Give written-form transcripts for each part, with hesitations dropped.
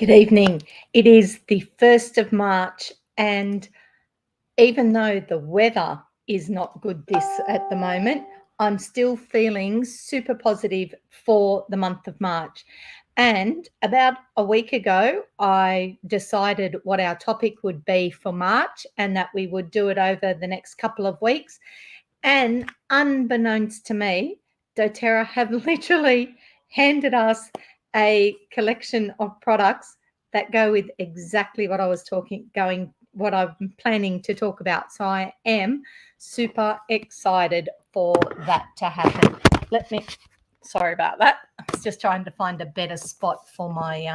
Good evening. It is the 1st of March, and even though the weather is not good at the moment, I'm still feeling super positive for the month of March. And about a week ago, I decided what our topic would be for March and that we would do it over the next couple of weeks. And unbeknownst to me, Doterra have literally handed us a collection of products that go with exactly what what I'm planning to talk about. So I am super excited for that to happen. Sorry about that. I was just trying to find a better spot for my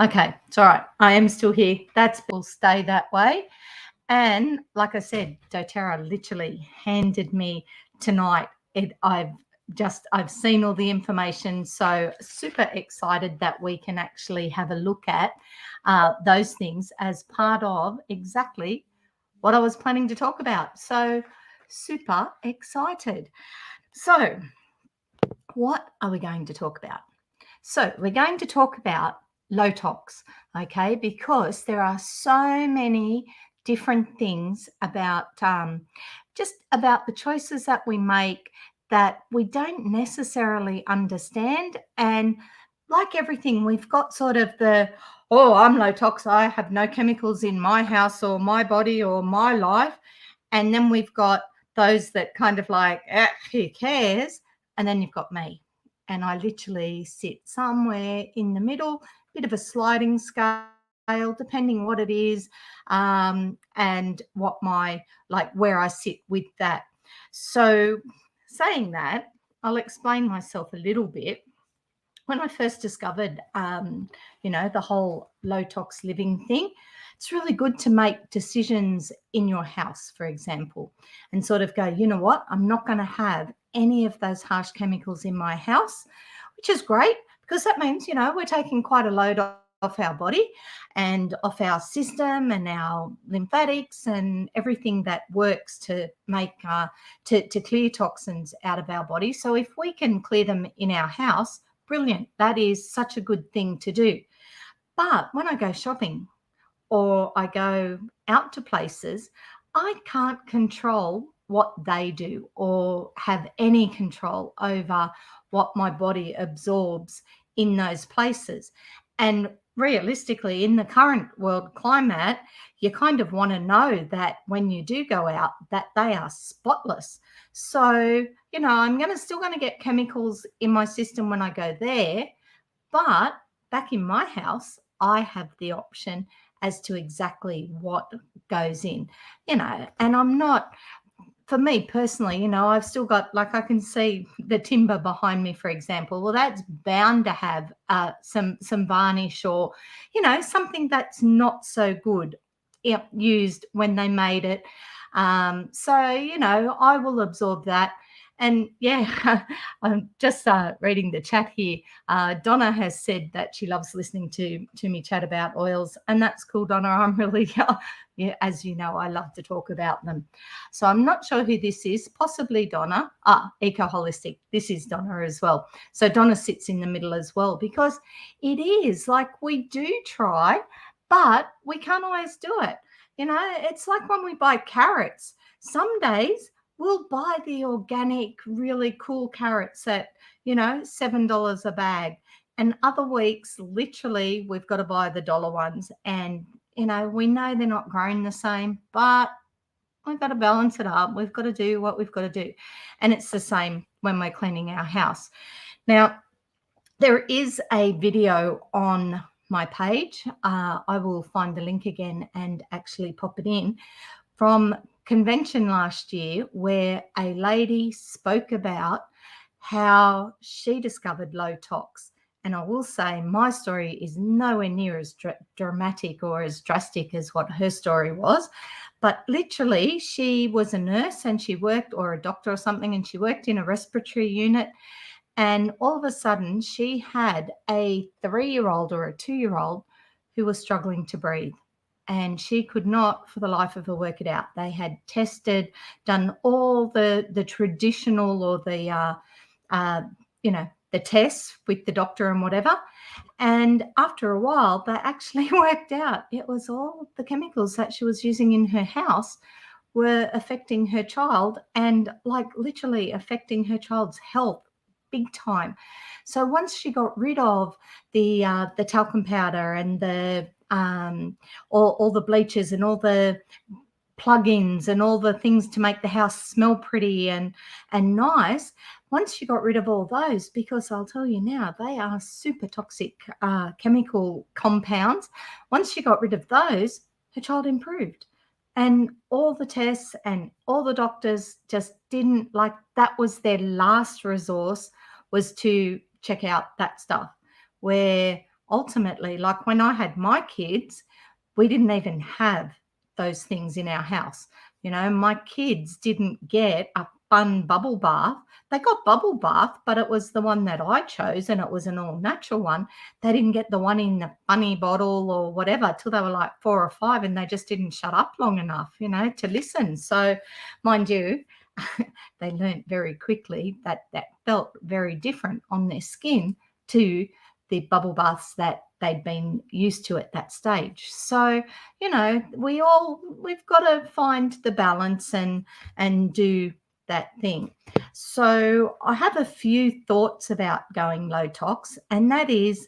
Okay, it's all right. I am still here. Will stay that way. And like I said, doTERRA literally handed me tonight. I've seen all the information, so super excited that we can actually have a look at those things as part of exactly what I was planning to talk about. So super excited. So what are we going to talk about? So we're going to talk about low tox, okay, because there are so many different things about just about the choices that we make that we don't necessarily understand. And like everything, we've got sort of oh, I'm low tox, I have no chemicals in my house or my body or my life. And then we've got those that kind of like, who cares? And then you've got me. And I literally sit somewhere in the middle, bit of a sliding scale, depending what it is, and what where I sit with that. So saying that, I'll explain myself a little bit. When I first discovered, the whole low tox living thing, it's really good to make decisions in your house, for example, and sort of go, you know what, I'm not going to have any of those harsh chemicals in my house, which is great because that means, we're taking quite a load off our body and off our system and our lymphatics and everything that works to make to clear toxins out of our body. So if we can clear them in our house, brilliant. That is such a good thing to do. But when I go shopping or I go out to places, I can't control what they do or have any control over what my body absorbs in those places. And realistically, in the current world climate, you kind of want to know that when you do go out, that they are spotless. So, I'm still going to get chemicals in my system when I go there, but back in my house, I have the option as to exactly what goes in, and I'm not, for me personally, I've still got, I can see the timber behind me, for example. Well, that's bound to have some varnish or, something that's not so good used when they made it. So, I will absorb that. And yeah, I'm just reading the chat here. Donna has said that she loves listening to me chat about oils, and that's cool, Donna. I'm really, yeah, as you know, I love to talk about them. So I'm not sure who this is, possibly Donna. Eco Holistic. This is Donna as well. So Donna sits in the middle as well, because it is like we do try, but we can't always do it. It's like when we buy carrots. Some days we'll buy the organic, really cool carrots at, $7 a bag. And other weeks, literally, we've got to buy the dollar ones. And, we know they're not growing the same, but we've got to balance it up. We've got to do what we've got to do. And it's the same when we're cleaning our house. Now, there is a video on my page. I will find the link again and actually pop it in, from convention last year, where a lady spoke about how she discovered low tox. And I will say my story is nowhere near as dramatic or as drastic as what her story was. But literally, she was a nurse and she worked, or a doctor or something, and she worked in a respiratory unit. And all of a sudden, she had a 3-year-old or a 2-year-old who was struggling to breathe. and she could not for the life of her work it out. They had tested, done all the traditional or the the tests with the doctor and whatever. And after a while, they actually worked out it was all the chemicals that she was using in her house were affecting her child, and like literally affecting her child's health big time. So once she got rid of the talcum powder and the all the bleaches and all the plugins and all the things to make the house smell pretty and nice, once you got rid of all those, because I'll tell you now, they are super toxic chemical compounds. Once you got rid of those, her child improved. And all the tests and all the doctors just didn't, like, that was their last resource, was to check out that stuff. Where ultimately, like when I had my kids, we didn't even have those things in our house. You know, my kids didn't get a fun bubble bath. They got bubble bath, but it was the one that I chose, and it was an all natural one. They didn't get the one in the funny bottle or whatever till they were like 4 or 5, and they just didn't shut up long enough, you know, to listen. So mind you, they learnt very quickly that that felt very different on their skin to the bubble baths that they'd been used to at that stage. So, you know, we've got to find the balance and do that thing. So I have a few thoughts about going low tox, and that is,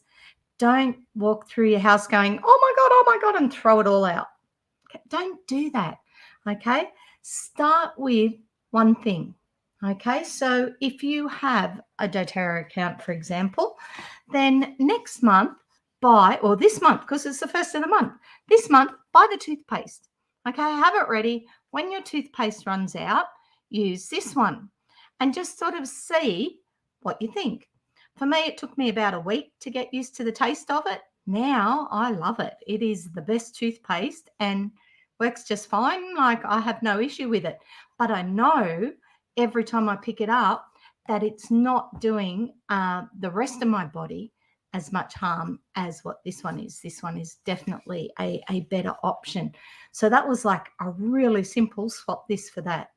don't walk through your house going, oh my God, and throw it all out. Okay, don't do that. Okay. Start with one thing. Okay. So if you have a doTERRA account, for example, then next month buy, or this month, because it's the first of the month, this month buy the toothpaste. Okay. Have it ready. When your toothpaste runs out, use this one and just sort of see what you think. For me, it took me about a week to get used to the taste of it. Now I love it. It is the best toothpaste and works just fine. Like, I have no issue with it. But I know every time I pick it up that it's not doing the rest of my body as much harm as what this one is. This one is definitely a better option. So that was like a really simple swap this for that.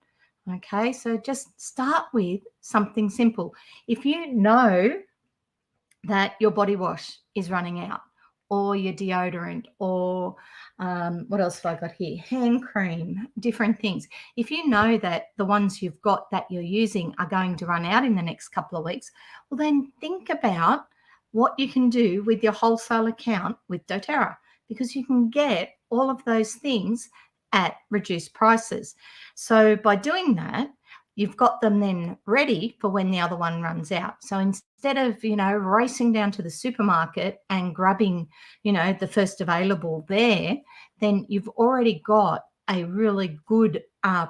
Okay, so just start with something simple. If you know that your body wash is running out, or your deodorant, or what else have I got here? Hand cream, different things. If you know that the ones you've got that you're using are going to run out in the next couple of weeks, well, then think about what you can do with your wholesale account with doTERRA, because you can get all of those things at reduced prices. So by doing that, you've got them then ready for when the other one runs out. So instead of, you know, racing down to the supermarket and grabbing, you know, the first available there, then you've already got a really good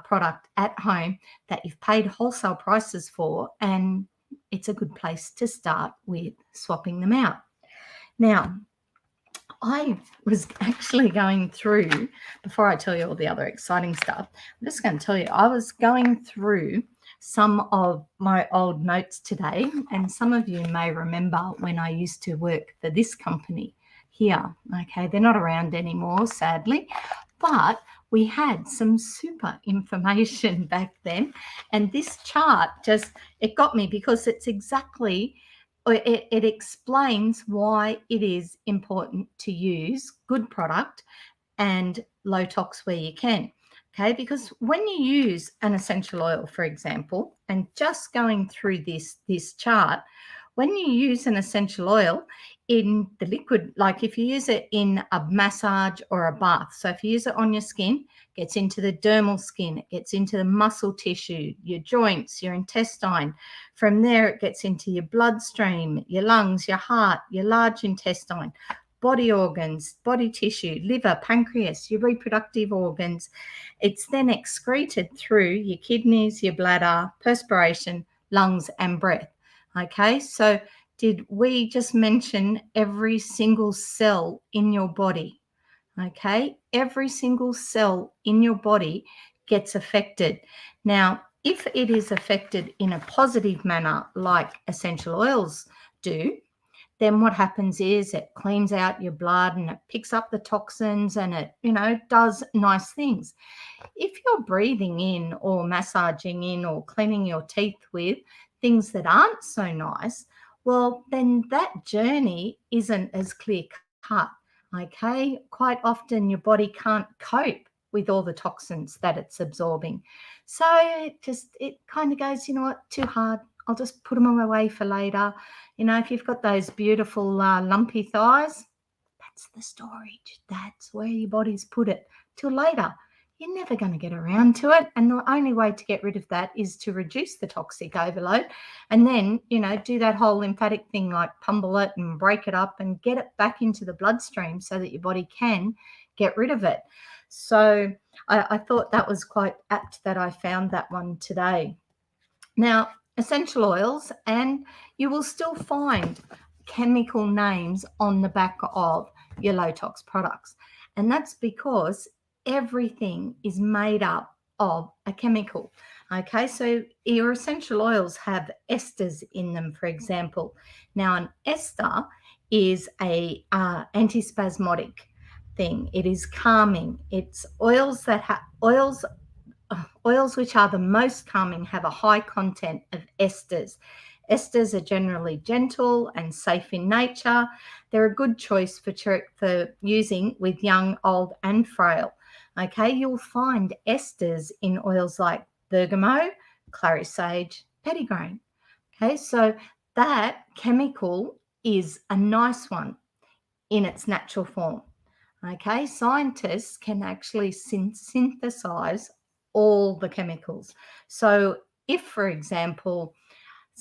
product at home that you've paid wholesale prices for, and it's a good place to start with swapping them out. Now, I was actually going through, before I tell you all the other exciting stuff, I'm just going to tell you, I was going through some of my old notes today, and some of you may remember when I used to work for this company here. Okay, they're not around anymore, sadly, but we had some super information back then. And this chart just, it got me, because it's exactly, it explains why it is important to use good product and low tox where you can. Okay, because when you use an essential oil, for example, and just going through this chart, when you use an essential oil in the liquid, like if you use it in a massage or a bath, so if you use it on your skin, it gets into the dermal skin, it gets into the muscle tissue, your joints, your intestine. From there, it gets into your bloodstream, your lungs, your heart, your large intestine, body organs, body tissue, liver, pancreas, your reproductive organs. It's then excreted through your kidneys, your bladder, perspiration, lungs, and breath. Okay, so did we just mention every single cell in your body? Okay, every single cell in your body gets affected. Now, if it is affected in a positive manner, like essential oils do, then what happens is it cleans out your blood and it picks up the toxins and it, does nice things. If you're breathing in or massaging in or cleaning your teeth with things that aren't so nice, well, then that journey isn't as clear cut. Okay. Quite often your body can't cope with all the toxins that it's absorbing. So it kind of goes, you know what, too hard. I'll just put them away for later. If you've got those beautiful lumpy thighs, that's the storage. That's where your body's put it till later. You're never going to get around to it. And the only way to get rid of that is to reduce the toxic overload and then, do that whole lymphatic thing like pummel it and break it up and get it back into the bloodstream so that your body can get rid of it. So I thought that was quite apt that I found that one today. Now, essential oils, and you will still find chemical names on the back of your low tox products. And that's because everything is made up of a chemical. Okay, so your essential oils have esters in them, for example. Now, an ester is a antispasmodic thing. It is calming. It's oils that have oils which are the most calming have a high content of esters. Esters are generally gentle and safe in nature. They're a good choice for using with young, old, and frail. Okay, you'll find esters in oils like bergamot, clary sage, petitgrain. Okay, so that chemical is a nice one in its natural form. Okay, scientists can actually synthesize all the chemicals. So if, for example,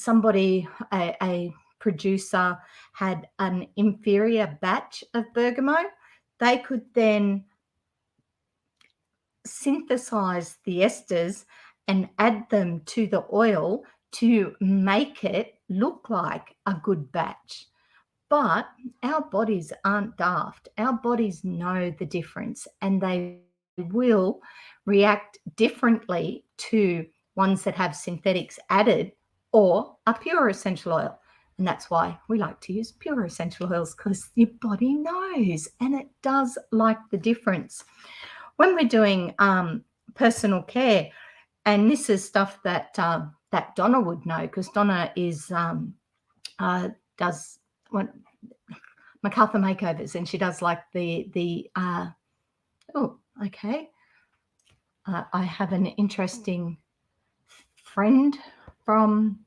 a producer had an inferior batch of bergamot, they could then synthesize the esters and add them to the oil to make it look like a good batch. But our bodies aren't daft. Our bodies know the difference and they will react differently to ones that have synthetics added or a pure essential oil. And that's why we like to use pure essential oils, because your body knows and it does like the difference. When we're doing personal care, and this is stuff that Donna would know, because Donna does what MacArthur makeovers, and she does like I have an interesting friend from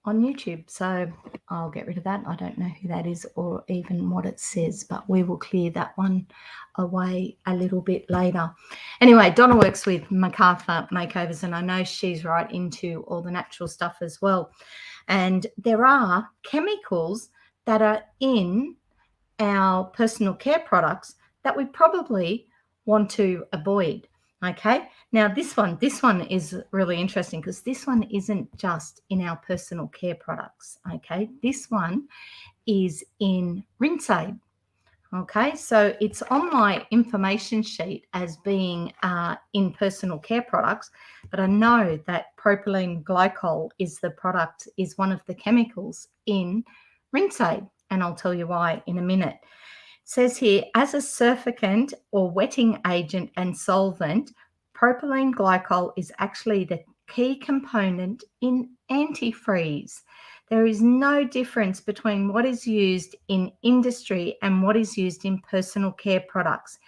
on YouTube, so I'll get rid of that. I don't know who that is or even what it says, but we will clear that one away a little bit later. Anyway, Donna works with MacArthur makeovers, and I know she's right into all the natural stuff as well. And there are chemicals that are in our personal care products that we probably want to avoid. Okay. Now this one is really interesting, because this one isn't just in our personal care products. Okay. This one is in Rinse Aid. Okay. So it's on my information sheet as being in personal care products, but I know that propylene glycol is one of the chemicals in Rinse Aid. And I'll tell you why in a minute. It says here, as a surfactant or wetting agent and solvent, propylene glycol is actually the key component in antifreeze. There is no difference between what is used in industry and what is used in personal care products.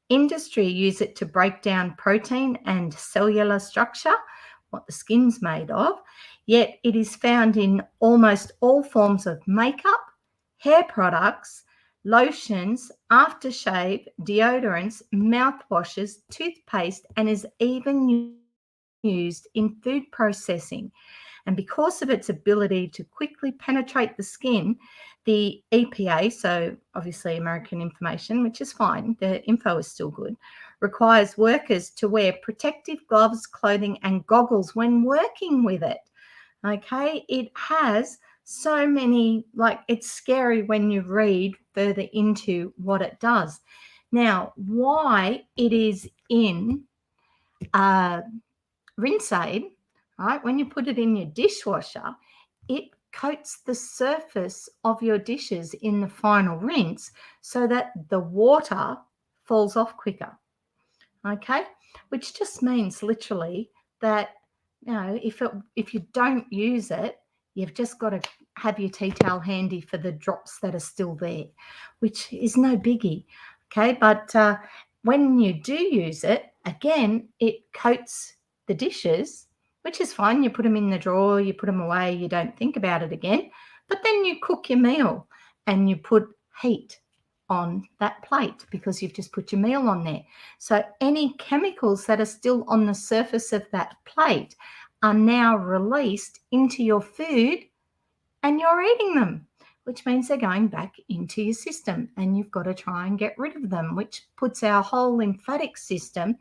Industry use it to break down protein and cellular structure, what the skin's made of, yet it is found in almost all forms of makeup, hair products, lotions, aftershave, deodorants, mouthwashes, toothpaste, and is even used in food processing. And because of its ability to quickly penetrate the skin, the EPA, so obviously American information, which is fine, the info is still good, requires workers to wear protective gloves, clothing, and goggles when working with it. Okay, it has so many, it's scary when you read further into what it does. Now, why it is in Rinse Aid, right? When you put it in your dishwasher, it coats the surface of your dishes in the final rinse so that the water falls off quicker. Okay, which just means literally that, you know, if you don't use it, you've just got to have your tea towel handy for the drops that are still there, which is no biggie. Okay, but when you do use it, again, it coats the dishes, which is fine. You put them in the drawer, you put them away, you don't think about it again. But then you cook your meal and you put heat on that plate because you've just put your meal on there. So any chemicals that are still on the surface of that plate are now released into your food and you're eating them, which means they're going back into your system and you've got to try and get rid of them, which puts our whole lymphatic system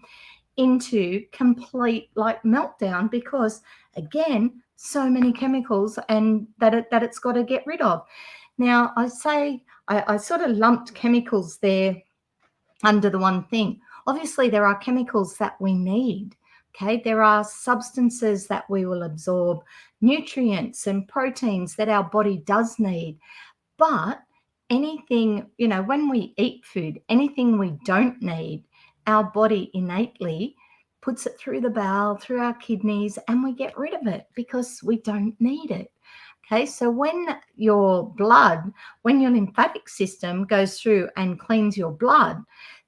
into complete like meltdown because, again, so many chemicals and that it's got to get rid of. Now, I sort of lumped chemicals there under the one thing. Obviously, there are chemicals that we need. Okay, there are substances that we will absorb, nutrients and proteins that our body does need. But anything, you know, when we eat food, anything we don't need, our body innately puts it through the bowel, through our kidneys, and we get rid of it because we don't need it. Okay, so when your lymphatic system goes through and cleans your blood,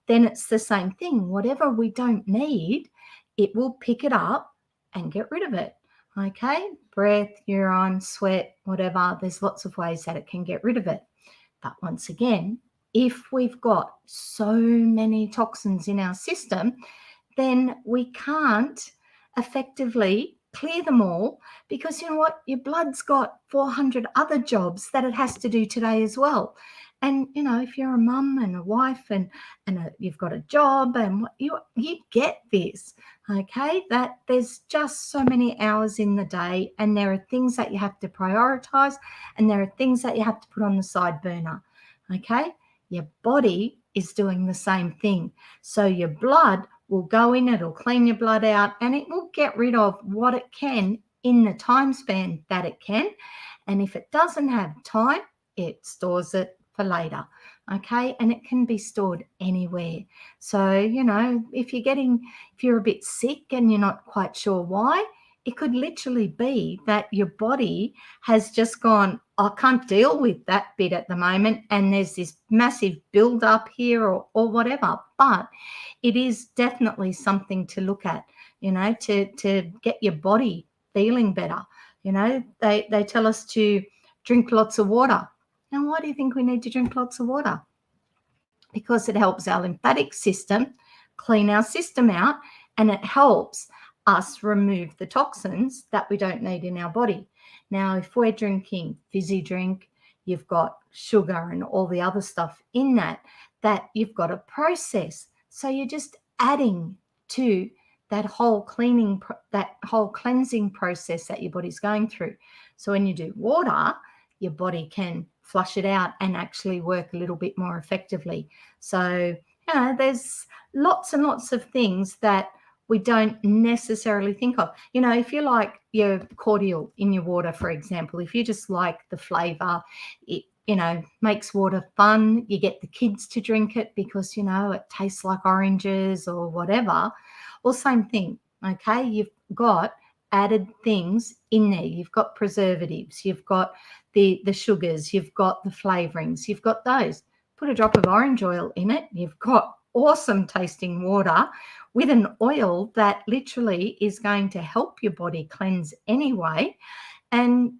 then it's the same thing. Whatever we don't need, it will pick it up and get rid of it. Okay, breath, urine, sweat, whatever. There's lots of ways that it can get rid of it. But once again, if we've got so many toxins in our system, then we can't effectively clear them all because you know what? Your blood's got 400 other jobs that it has to do today as well. And, you know, if you're a mum and a wife and you've got a job and you get this, okay, that there's just so many hours in the day and there are things that you have to prioritize and there are things that you have to put on the side burner, okay? Your body is doing the same thing. So your blood will go in, it'll clean your blood out and it will get rid of what it can in the time span that it can. And if it doesn't have time, it stores it for later. Okay, and it can be stored anywhere. So, you know, if you're a bit sick and you're not quite sure why, it could literally be that your body has just gone, I can't deal with that bit at the moment, and there's this massive build up here or whatever. But it is definitely something to look at, you know, to get your body feeling better. You know, they tell us to drink lots of water. Now, why do you think we need to drink lots of water? Because it helps our lymphatic system clean our system out and it helps us remove the toxins that we don't need in our body. Now, if we're drinking fizzy drink, you've got sugar and all the other stuff in that you've got to process. So you're just adding to that whole cleansing process that your body's going through. So when you do water, your body can flush it out and actually work a little bit more effectively. So, you know, there's lots and lots of things that we don't necessarily think of. You know, if you like your cordial in your water, for example, if you just like the flavour, it, you know, makes water fun. You get the kids to drink it because, you know, it tastes like oranges or whatever. Well, same thing, okay? You've got added things in there. You've got preservatives, you've got the sugars, you've got the flavorings, you've got those. Put a drop of orange oil in it, you've got awesome tasting water with an oil that literally is going to help your body cleanse anyway. And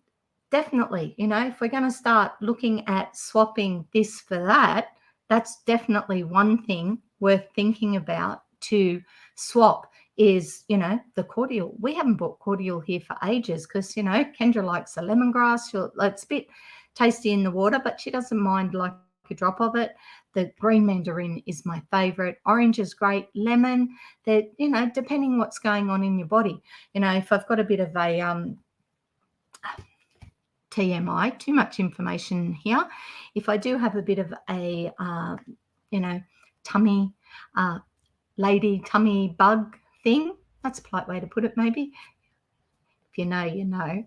definitely, you know, if we're going to start looking at swapping this for that, that's definitely one thing worth thinking about to swap is, you know, the cordial. We haven't bought cordial here for ages because, you know, Kendra likes the lemongrass. It's a bit tasty in the water, but she doesn't mind like a drop of it. The green mandarin is my favorite. Orange is great. Lemon, that, you know, depending what's going on in your body. You know, if I've got a bit of a TMI, too much information here. If I do have a bit of a, you know, tummy, lady tummy bug thing, that's a polite way to put it maybe. If you know, you know.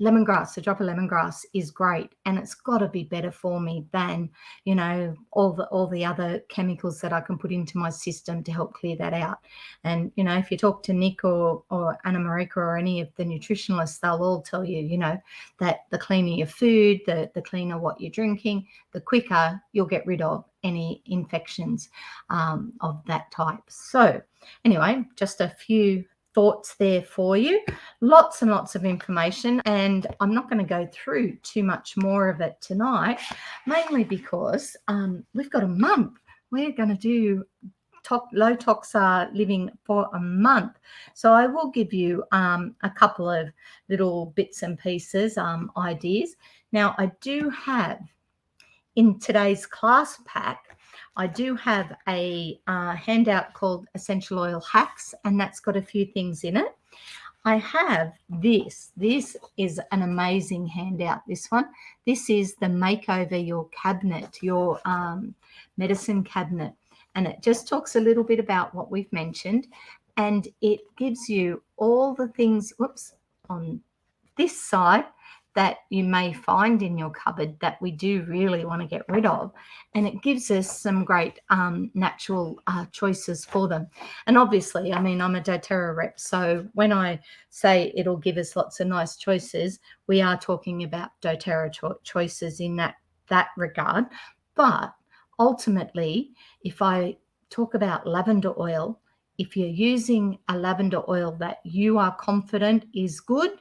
Lemongrass, a drop of lemongrass is great, and it's got to be better for me than, you know, all the other chemicals that I can put into my system to help clear that out. And, you know, if you talk to Nick or Anna Marika or any of the nutritionalists, they'll all tell you, you know, that the cleaner your food, the cleaner what you're drinking, the quicker you'll get rid of any infections of that type. So anyway, just a few thoughts there for you. Lots and lots of information, and I'm not going to go through too much more of it tonight, mainly because we've got a month. We're going to do low tox living for a month. So I will give you a couple of little bits and pieces, ideas. Now, I do have in today's class pack, I do have a handout called Essential Oil Hacks, and that's got a few things in it. I have this. This is an amazing handout, this one. This is the Makeover Your Cabinet, your medicine cabinet. And it just talks a little bit about what we've mentioned, and it gives you all the things, on this side that you may find in your cupboard that we do really want to get rid of. And it gives us some great natural choices for them. And obviously, I mean, I'm a doTERRA rep, so when I say it'll give us lots of nice choices, we are talking about doTERRA choices in that regard. But ultimately, if I talk about lavender oil, if you're using a lavender oil that you are confident is good,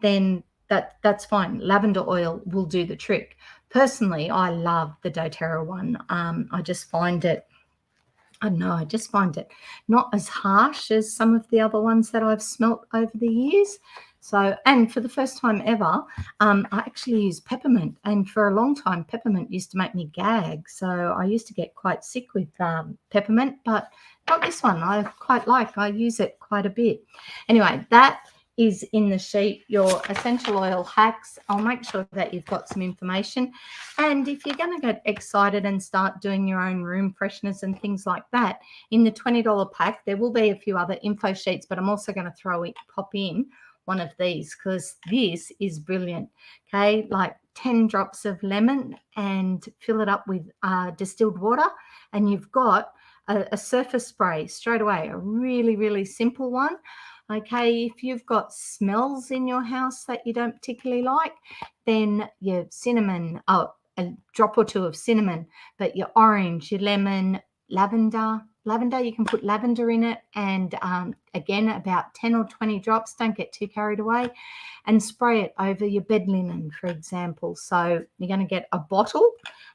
then that's fine. Lavender oil will do the trick. Personally, I love the doTERRA one. I just find it, I don't know, I just find it not as harsh as some of the other ones that I've smelt over the years. So, and for the first time ever, I actually use peppermint. And for a long time, peppermint used to make me gag. So I used to get quite sick with peppermint, but not this one. I quite like. I use it quite a bit. Anyway, that is in the sheet, your essential oil hacks. I'll make sure that you've got some information. And if you're going to get excited and start doing your own room fresheners and things like that, in the $20 pack, there will be a few other info sheets, but I'm also going to pop in one of these because this is brilliant. Okay, like 10 drops of lemon and fill it up with distilled water, and you've got a surface spray straight away, a really, really simple one. Okay, if you've got smells in your house that you don't particularly like, then your cinnamon, a drop or two of cinnamon, but your orange, your lemon, lavender, you can put lavender in it, and again, about 10 or 20 drops, don't get too carried away, and spray it over your bed linen, for example. So you're going to get a bottle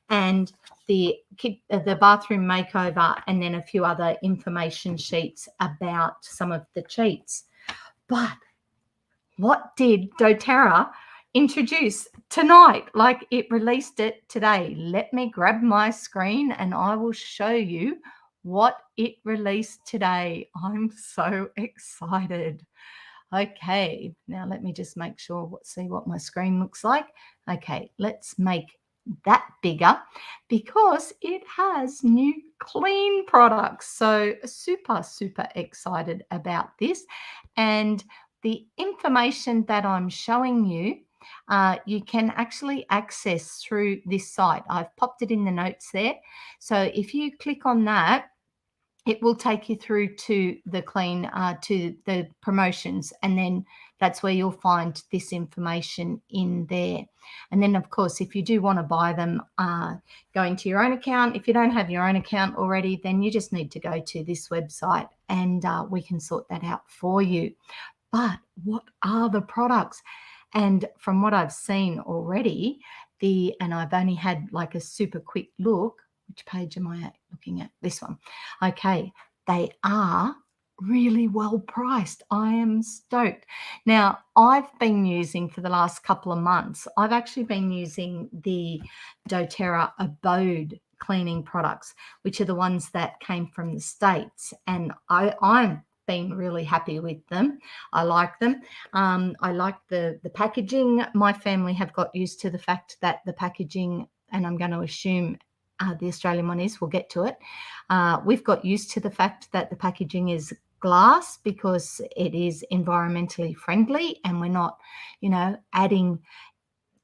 and the bathroom makeover, and then a few other information sheets about some of the cheats. But what did doTERRA introduce tonight? Like, it released it today. Let me grab my screen and I will show you what it released today. I'm so excited. Okay, now let me just make sure, see what my screen looks like. Okay, let's make that bigger because it has new clean products. So super, super excited about this. And the information that I'm showing you, you can actually access through this site. I've popped it in the notes there. So if you click on that, it will take you through to the to the promotions, and then that's where you'll find this information in there. And then, of course, if you do want to buy them, go into your own account. If you don't have your own account already, then you just need to go to this website and we can sort that out for you. But what are the products? And from what I've seen already, and I've only had like a super quick look. Which page am I looking at? This one. Okay, they are really well priced. I am stoked. Now, I've been using for the last couple of months, I've actually been using the doTERRA Abode cleaning products, which are the ones that came from the States. And I'm been really happy with them. I like them. I like the packaging. My family have got used to the fact that the packaging, and I'm going to assume the Australian one is, we'll get to it. We've got used to the fact that the packaging is glass because it is environmentally friendly and we're not, adding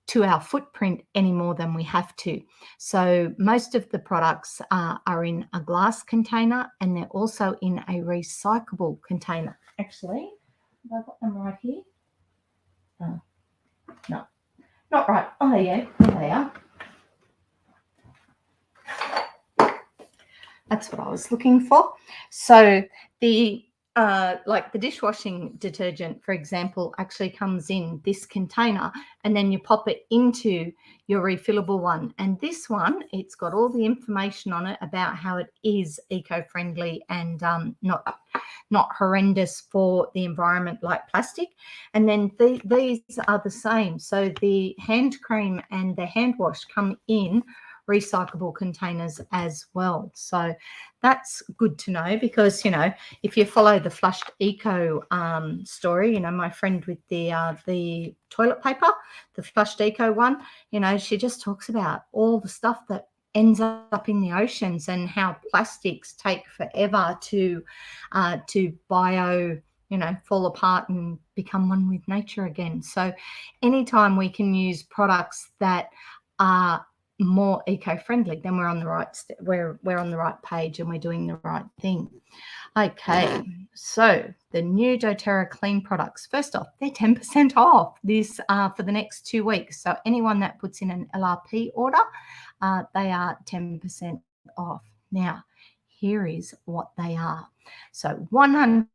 to our footprint any more than we have to. So most of the products are in a glass container and they're also in a recyclable container. Actually, have I got them right here? Oh, no, not right. Oh, yeah, there they are. That's what I was looking for. So the like the dishwashing detergent, for example, actually comes in this container and then you pop it into your refillable one. And this one, it's got all the information on it about how it is eco-friendly and not horrendous for the environment like plastic. And then these are the same. So the hand cream and the hand wash come in recyclable containers as well. So that's good to know because, if you follow the Flushed Eco story, my friend with the toilet paper, the Flushed Eco one, she just talks about all the stuff that ends up in the oceans and how plastics take forever to fall apart and become one with nature again. So anytime we can use products that are more eco-friendly, then we're on the right we're on the right page and we're doing the right thing. Okay, so the new doTERRA clean products, first off, they're 10% off this for the next 2 weeks. So anyone that puts in an LRP order, they are 10% off. Now here is what they are. So 100%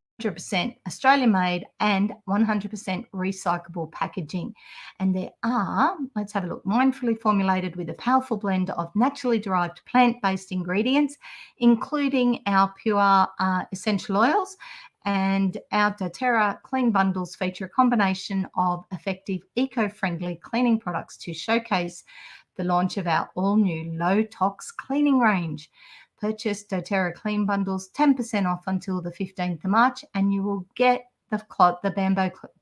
Australian made and 100% recyclable packaging. And they are, let's have a look, mindfully formulated with a powerful blend of naturally derived plant-based ingredients, including our pure essential oils. And our doTERRA clean bundles feature a combination of effective eco-friendly cleaning products to showcase the launch of our all-new low-tox cleaning range. Purchase doTERRA clean bundles 10% off until the 15th of March and you will get the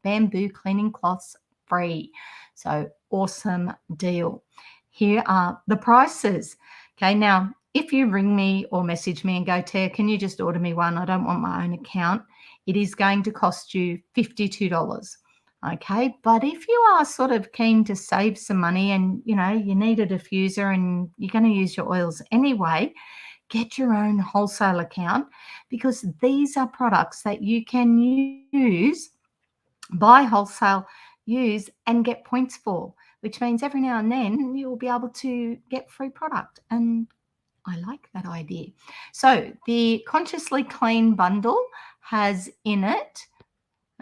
bamboo cleaning cloths free. So awesome deal. Here are the prices. Okay, now if you ring me or message me and go, Tara, can you just order me one? I don't want my own account. It is going to cost you $52. Okay, but if you are sort of keen to save some money and you need a diffuser and you're going to use your oils anyway, get your own wholesale account because these are products that you can use, buy wholesale, use and get points for, which means every now and then you will be able to get free product. And I like that idea. So the Consciously Clean bundle has in it,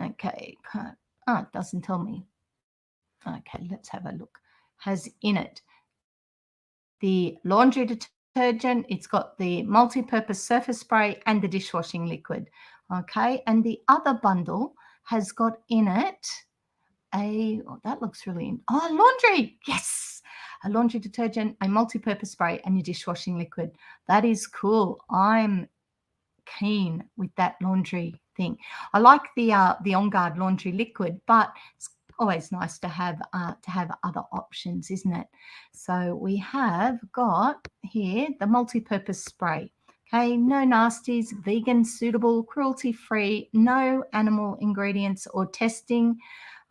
okay, it doesn't tell me. Okay, let's have a look. Has in it the laundry detergent, it's got the multi-purpose surface spray and the dishwashing liquid. Okay, and the other bundle has got in it that looks really, laundry, yes, a laundry detergent, a multi-purpose spray and your dishwashing liquid. That is cool. I'm keen with that laundry thing. I like the On Guard laundry liquid, but it's always nice to have other options, isn't it? So we have got here the multi-purpose spray. Okay, no nasties, vegan suitable, cruelty-free, no animal ingredients or testing.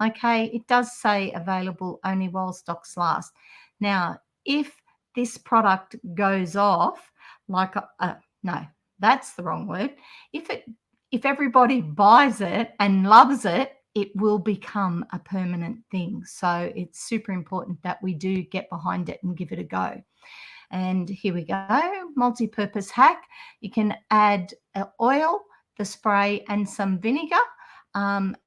Okay, it does say available only while stocks last. Now, if this product goes off, no, that's the wrong word. If everybody buys it and loves it, it will become a permanent thing. So it's super important that we do get behind it and give it a go. And here we go, multi-purpose hack. You can add oil, the spray and some vinegar and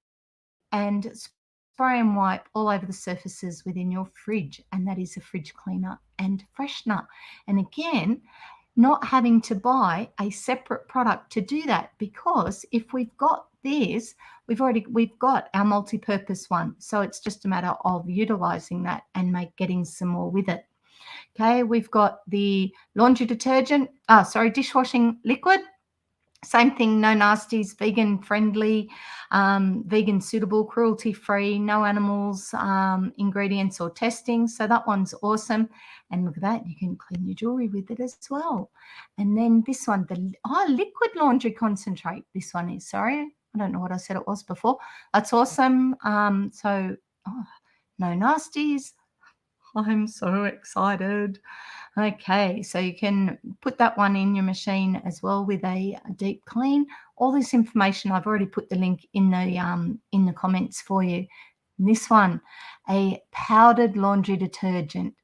spray and wipe all over the surfaces within your fridge. And that is a fridge cleaner and freshener. And again, not having to buy a separate product to do that, because if we've got this, we've got our multi-purpose one. So it's just a matter of utilizing that and getting some more with it. Okay, we've got the laundry detergent, dishwashing liquid. Same thing, no nasties, vegan friendly, vegan suitable, cruelty free, no animals, ingredients or testing. So that one's awesome. And look at that, you can clean your jewelry with it as well. And then this one, liquid laundry concentrate. This one is, sorry, I don't know what I said it was before. That's awesome. No nasties. I'm so excited. Okay, so you can put that one in your machine as well with a deep clean. All this information, I've already put the link in the comments for you. And this one, a powdered laundry detergent.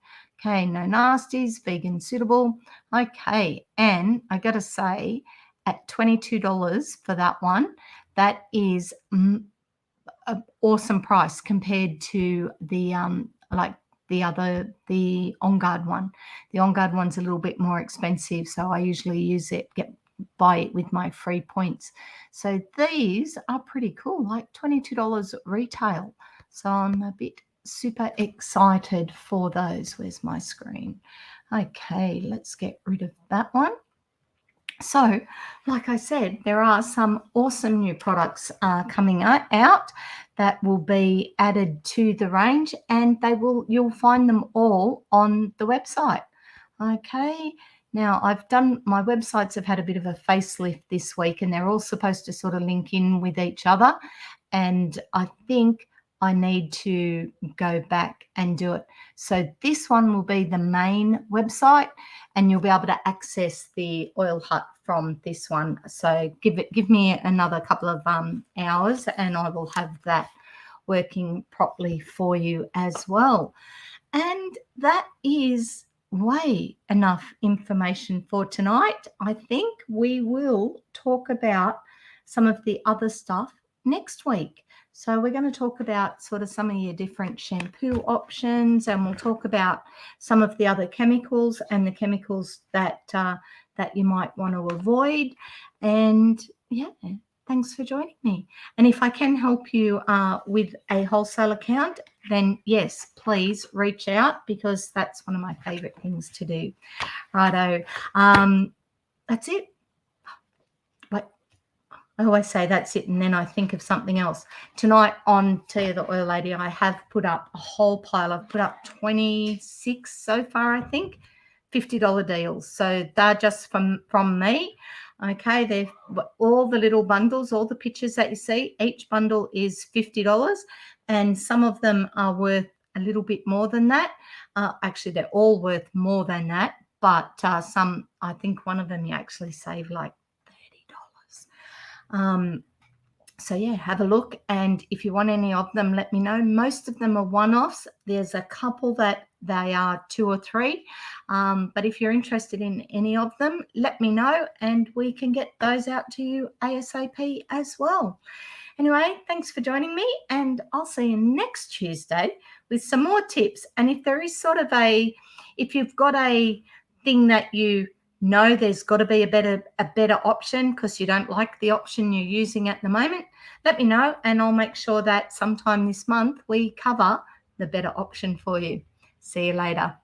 Okay, no nasties, vegan suitable. Okay, and I got to say, at $22 for that one, that is an awesome price compared to the the On Guard one. The On Guard one's a little bit more expensive, so I usually buy it with my free points. So these are pretty cool, like $22 retail. So I'm a bit super excited for those. Where's my screen? Okay, let's get rid of that one. So, like I said, there are some awesome new products coming out that will be added to the range, and you'll find them all on the website. Okay. Now, my websites have had a bit of a facelift this week, and they're all supposed to sort of link in with each other. And I think I need to go back and do it. So this one will be the main website, and you'll be able to access the Oil Hut from this one. So give me another couple of hours, and I will have that working properly for you as well. And that is way enough information for tonight. I think we will talk about some of the other stuff next week. So we're going to talk about sort of some of your different shampoo options, and we'll talk about some of the other chemicals and the chemicals that you might want to avoid. And yeah, thanks for joining me. And if I can help you with a wholesale account, then yes, please reach out, because that's one of my favorite things to do. Righto. That's it. I always say that's it, and then I think of something else. Tonight on Tea of the Oil Lady, I have put up a whole pile. I've put up 26 so far, I think, $50 deals. So they're just from me. Okay, they're all the little bundles, all the pictures that you see. Each bundle is $50, and some of them are worth a little bit more than that. Actually, they're all worth more than that, but some, I think one of them you actually save like $30. So yeah, have a look, and if you want any of them, let me know. Most of them are one-offs. There's a couple that they are 2 or 3, but if you're interested in any of them, let me know, and we can get those out to you ASAP as well. Anyway, thanks for joining me, and I'll see you next Tuesday with some more tips. And if there is if you've got a thing that you know there's got to be a better option because you don't like the option you're using at the moment, let me know, and I'll make sure that sometime this month we cover the better option for you. See you later.